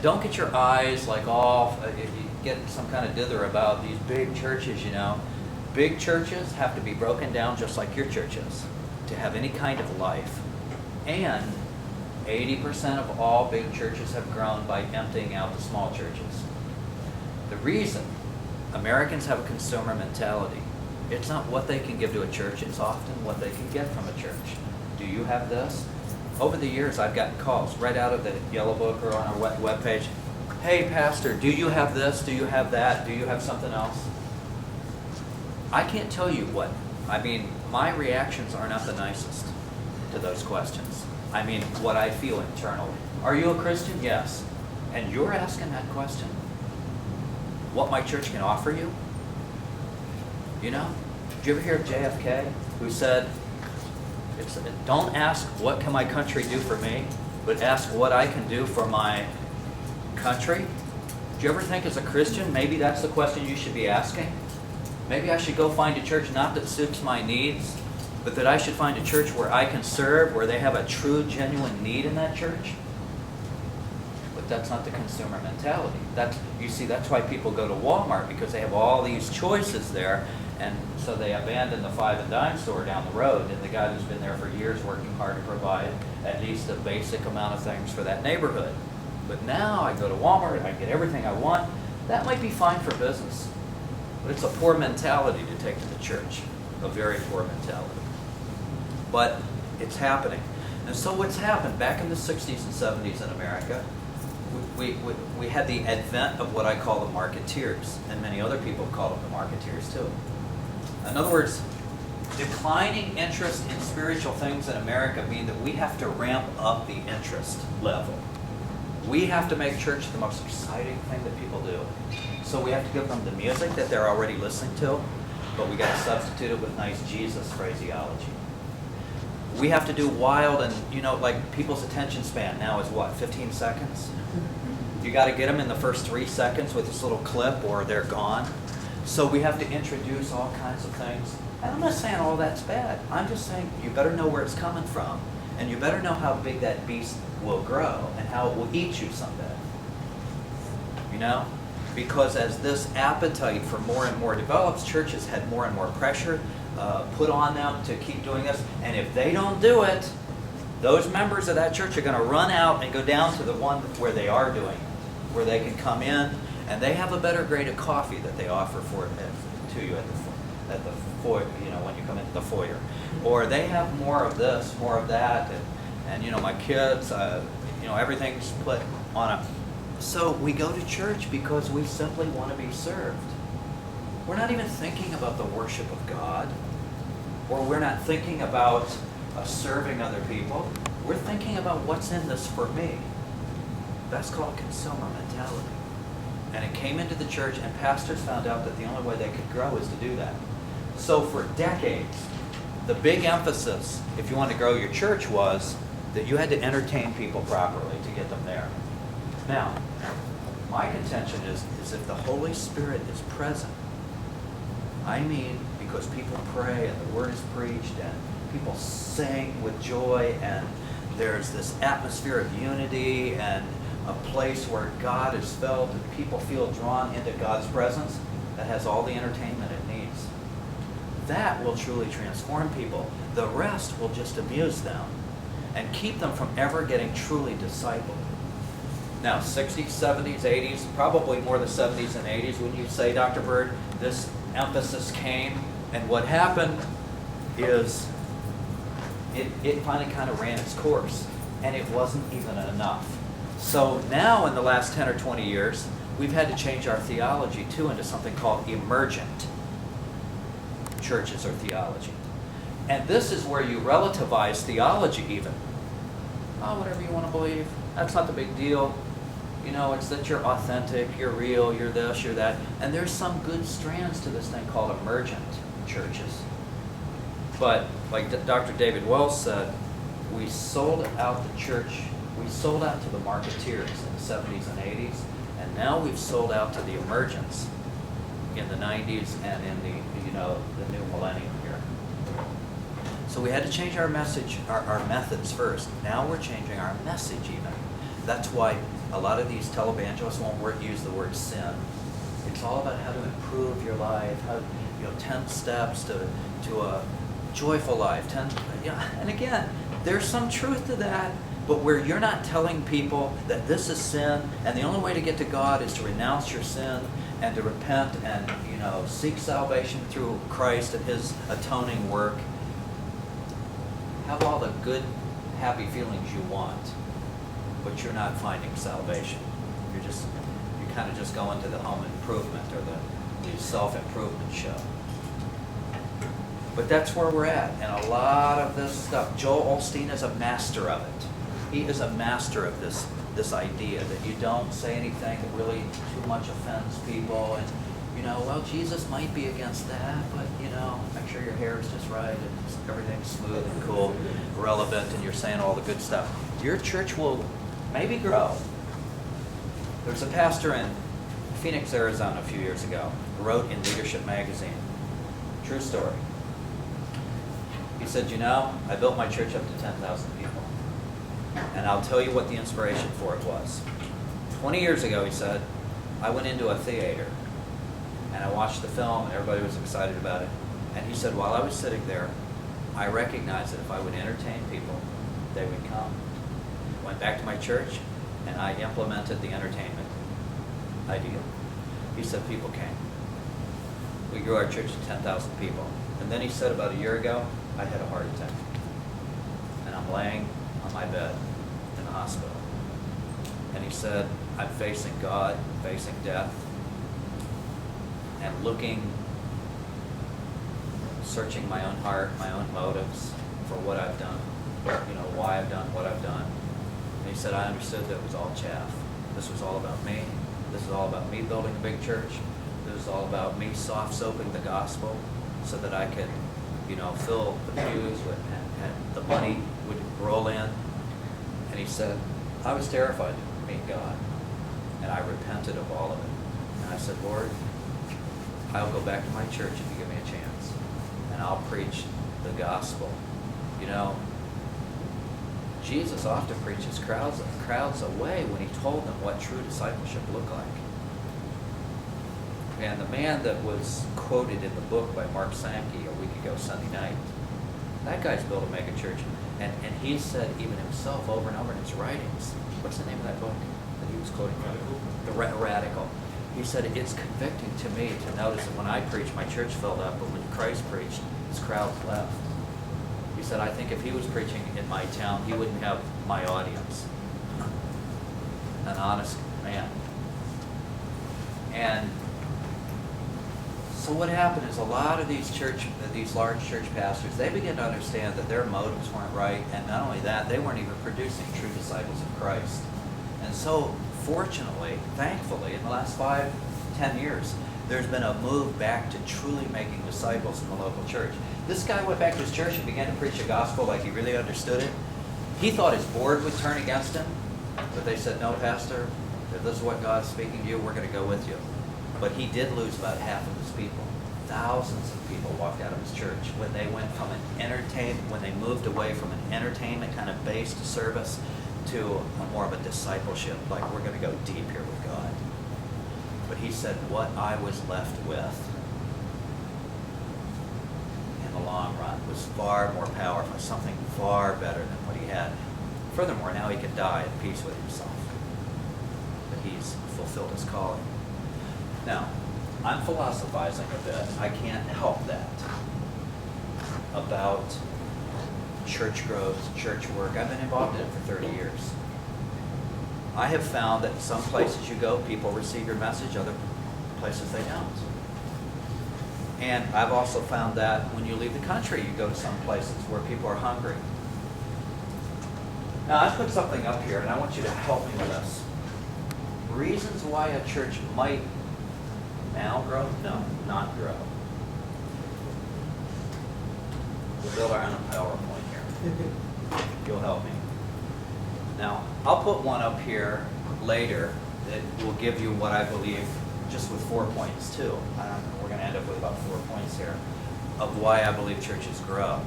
Don't get your eyes like off, you get some kind of dither about these big churches, you know. Big churches have to be broken down just like your church is to have any kind of life. And 80% of all big churches have grown by emptying out the small churches. The reason Americans have a consumer mentality, it's not what they can give to a church, it's often what they can get from a church. Do you have this? Over the years, I've gotten calls right out of the Yellow Book or on our webpage. Hey, Pastor, do you have this? Do you have that? Do you have something else? I can't tell you what. I mean, my reactions are not the nicest to those questions. I mean, what I feel internally. Are you a Christian? Yes. And you're asking that question? What my church can offer you? You know? Did you ever hear of JFK, who said, don't ask what can my country do for me, but ask what I can do for my country? Do you ever think as a Christian, maybe that's the question you should be asking? Maybe I should go find a church not that suits my needs, but that I should find a church where I can serve, where they have a true, genuine need in that church? But that's not the consumer mentality. You see, that's why people go to Walmart, because they have all these choices there, and so they abandon the five and dime store down the road, and the guy who's been there for years working hard to provide at least a basic amount of things for that neighborhood. But now I go to Walmart, I get everything I want. That might be fine for business, but it's a poor mentality to take to the church, a very poor mentality. But it's happening. And so what's happened back in the 60s and 70s in America, we had the advent of what I call the Marketeers, and many other people call them the Marketeers too. In other words, declining interest in spiritual things in America mean that we have to ramp up the interest level. We have to make church the most exciting thing that people do. So we have to give them the music that they're already listening to, but we got to substitute it with nice Jesus phraseology. We have to do wild and, like people's attention span now is what, 15 seconds? You got to get them in the first 3 seconds with this little clip or they're gone. So we have to introduce all kinds of things. And I'm not saying all that's bad. I'm just saying you better know where it's coming from. And you better know how big that beast will grow and how it will eat you someday. Because as this appetite for more and more develops, churches had more and more pressure put on them to keep doing this. And if they don't do it, those members of that church are going to run out and go down to the one where they are doing it, where they can come in, and they have a better grade of coffee that they offer to you at the foyer, when you come into the foyer. Or they have more of this, more of that, and my kids, everything's put on a... So we go to church because we simply want to be served. We're not even thinking about the worship of God, or we're not thinking about serving other people. We're thinking about what's in this for me. That's called consumer mentality. And it came into the church, and pastors found out that the only way they could grow is to do that. So for decades, the big emphasis, if you want to grow your church, was that you had to entertain people properly to get them there. Now, my contention is if the Holy Spirit is present, I mean, because people pray and the word is preached and people sing with joy and there's this atmosphere of unity and a place where God is felt and people feel drawn into God's presence that has all the entertainment it needs. That will truly transform people. The rest will just amuse them and keep them from ever getting truly discipled. Now, 60s, 70s, 80s, probably more the 70s and 80s, wouldn't you say, Dr. Bird, this emphasis came, and what happened is it finally kind of ran its course, and it wasn't even enough. So now in the last 10 or 20 years, we've had to change our theology too into something called Emergent Churches or theology. And this is where you relativize theology even. Oh, whatever you want to believe, that's not the big deal. It's that you're authentic, you're real, you're this, you're that. And there's some good strands to this thing called Emergent Churches. But like Dr. David Wells said, we sold out the church, we sold out to the Marketeers in the 70s and 80s, and now we've sold out to the Emergents in the 90s and in the new millennium here. So we had to change our message, our methods first. Now we're changing our message even. That's why a lot of these televangelists won't use the word sin. It's all about how to improve your life, how, 10 steps to a joyful life. 10, and again, there's some truth to that, but where you're not telling people that this is sin, and the only way to get to God is to renounce your sin and to repent and, seek salvation through Christ and His atoning work. Have all the good, happy feelings you want, but you're not finding salvation. You're kind of just going to the home improvement or the self-improvement show. But that's where we're at, and a lot of this stuff. Joel Osteen is a master of it. He is a master of this idea that you don't say anything that really too much offends people, and well, Jesus might be against that, but make sure your hair is just right and everything's smooth and cool, relevant, and you're saying all the good stuff. Your church will maybe grow. There's a pastor in Phoenix, Arizona a few years ago who wrote in Leadership magazine, true story. He said, I built my church up to 10,000 people. And I'll tell you what the inspiration for it was. 20 years ago, he said, I went into a theater and I watched the film and everybody was excited about it. And he said, while I was sitting there, I recognized that if I would entertain people, they would come. Went back to my church and I implemented the entertainment idea. He said people came. We grew our church to 10,000 people. And then he said about a year ago, I had a heart attack. And I'm laying on my bed in the hospital. And he said, I'm facing God, facing death, and searching my own heart, my own motives for what I've done, why I've done what I've done. And he said, I understood that it was all chaff. This was all about me. This is all about me building a big church. This is all about me soft-soaping the gospel so that I could, fill the pews and the money would roll in. And he said, I was terrified to meet God. And I repented of all of it. And I said, Lord, I'll go back to my church if you give me a chance. And I'll preach the gospel. Jesus often preaches crowds away when he told them what true discipleship looked like. And the man that was quoted in the book by Mark Sankey a week ago Sunday night, that guy's built a mega church. And he said even himself over and over in his writings, what's the name of that book that he was quoting from? The Radical. He said, it's convicting to me to notice that when I preached, my church filled up, but when Christ preached, his crowds left. He said, I think if he was preaching in my town, he wouldn't have my audience. An honest man. And so what happened is a lot of these large church pastors, they began to understand that their motives weren't right, and not only that, they weren't even producing true disciples of Christ. And so, fortunately, thankfully, in the last 5-10 years, there's been a move back to truly making disciples in the local church. This guy went back to his church and began to preach the gospel like he really understood it. He thought his board would turn against him, but they said, no, Pastor, if this is what God's speaking to you, we're going to go with you. But he did lose about half of his people. Thousands of people walked out of his church when they went from when they moved away from an entertainment kind of based service to more of a discipleship, like we're going to go deep here with God. But he said what I was left with in the long run was far more powerful, something far better than what he had. Furthermore, now he could die at peace with himself. But he's fulfilled his calling. Now, I'm philosophizing a bit. I can't help that about church growth, church work. I've been involved in it for 30 years. I have found that some places you go, people receive your message, other places they don't. And I've also found that when you leave the country, you go to some places where people are hungry. Now, I put something up here, and I want you to help me with this. Reasons why a church might now grow? No, not grow. We'll build our own PowerPoint here. You'll help me. Now, I'll put one up here later that will give you what I believe, just with 4 points too. We're going to end up with about 4 points here of why I believe churches grow.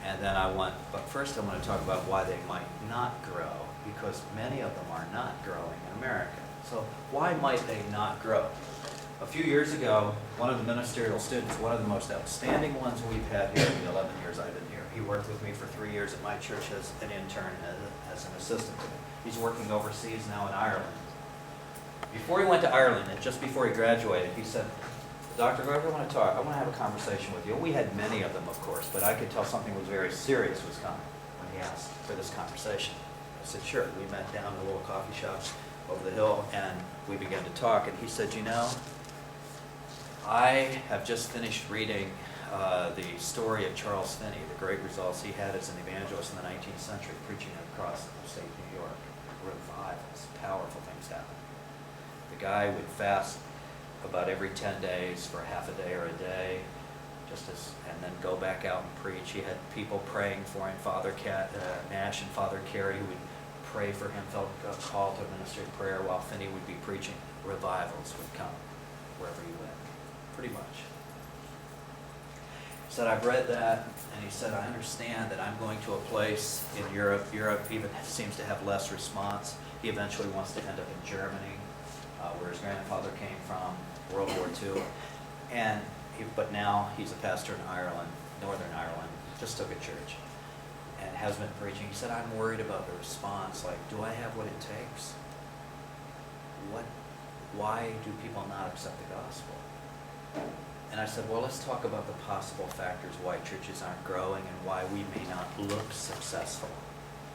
And then but first I want to talk about why they might not grow. because many of them are not growing in America. So why might they not grow? A few years ago, one of the ministerial students, one of the most outstanding ones we've had here in the 11 years I've been here, he worked with me for 3 years at my church as an intern, as an assistant. He's working overseas now in Ireland. Before he went to Ireland, and just before he graduated, he said, Dr. Gregg, I want to talk. I want to have a conversation with you. We had many of them, of course, but I could tell something was very serious was coming when he asked for this conversation. I said, sure. We met down at a little coffee shop over the hill, and we began to talk. And he said, you know, I have just finished reading the story of Charles Finney, the great results he had as an evangelist in the 19th century, preaching across upstate New York. Revivals, powerful things happen. The guy would fast about every 10 days for half a day or a day, and then go back out and preach. He had people praying for him, Father Nash and Father Carey, who would pray for him, felt a call to ministry prayer while Finney would be preaching. Revivals would come wherever he went, pretty much. He said, I've read that, and he said, I understand that I'm going to a place in Europe. Europe even seems to have less response. He eventually wants to end up in Germany, where his grandfather came from, World War II. But now he's a pastor in Ireland, Northern Ireland, just took a church, and has been preaching. He said, I'm worried about the response. Like, do I have what it takes? Why do people not accept the gospel? And I said, well, let's talk about the possible factors why churches aren't growing and why we may not look successful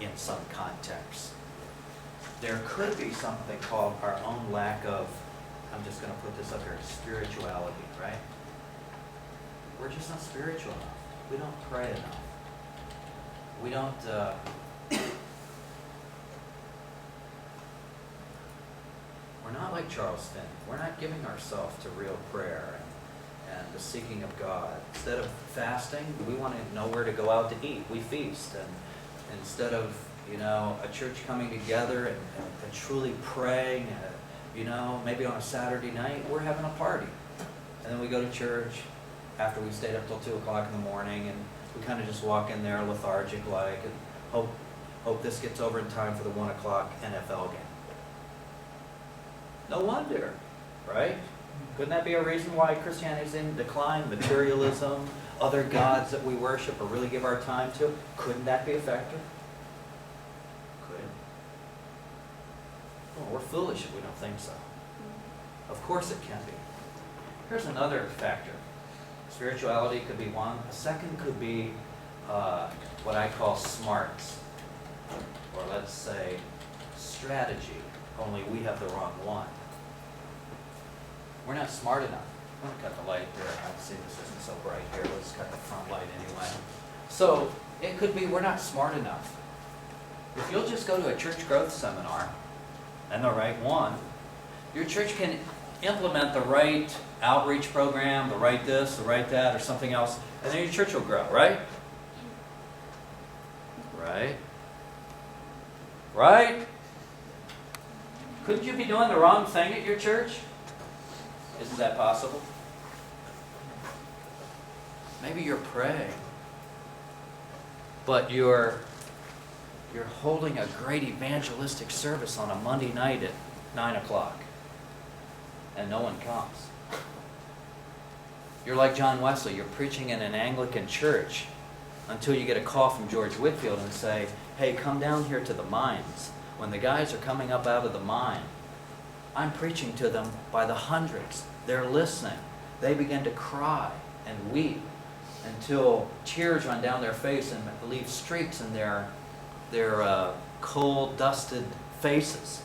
in some contexts. There could be something called our own lack of, I'm just going to put this up here, spirituality, right? We're just not spiritual enough. We don't pray enough. We don't, we're not like Charles Finney. We're not giving ourselves to real prayer and the seeking of God. Instead of fasting, we want to know where to go out to eat. We feast. And instead of, a church coming together and truly praying, maybe on a Saturday night, we're having a party. And then we go to church after we've stayed up till 2 o'clock in the morning, and we kind of just walk in there lethargic-like and hope this gets over in time for the 1 o'clock NFL game. No wonder, right? Couldn't that be a reason why Christianity is in decline? Materialism, other gods that we worship or really give our time to? Couldn't that be a factor? Could. Well, we're foolish if we don't think so. Of course it can be. Here's another factor. Spirituality could be one. A second could be what I call smarts. Or let's say strategy, only we have the wrong one. We're not smart enough. I'm going to cut the light here. I see this isn't so bright here. Let's cut the front light anyway. So it could be we're not smart enough. If you'll just go to a church growth seminar, and the right one, your church can implement the right outreach program, the right this, the right that, or something else, and then your church will grow, right? Right? Right? Couldn't you be doing the wrong thing at your church? Isn't that possible? Maybe you're praying, but you're holding a great evangelistic service on a Monday night at 9 o'clock, and no one comes. You're like John Wesley. You're preaching in an Anglican church until you get a call from George Whitefield and say, hey, come down here to the mines. When the guys are coming up out of the mine, I'm preaching to them by the hundreds. They're listening. They begin to cry and weep until tears run down their face and leave streaks in their cold, dusted faces.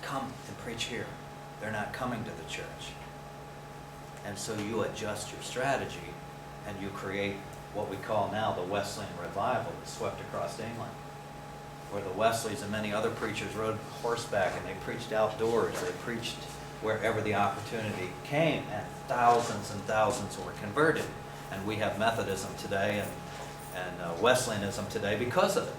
Come and preach here. They're not coming to the church. And so you adjust your strategy and you create what we call now the Wesleyan revival that swept across England, where the Wesleys and many other preachers rode horseback and they preached outdoors. They preached wherever the opportunity came, and thousands were converted. And we have Methodism today and Wesleyanism today because of it.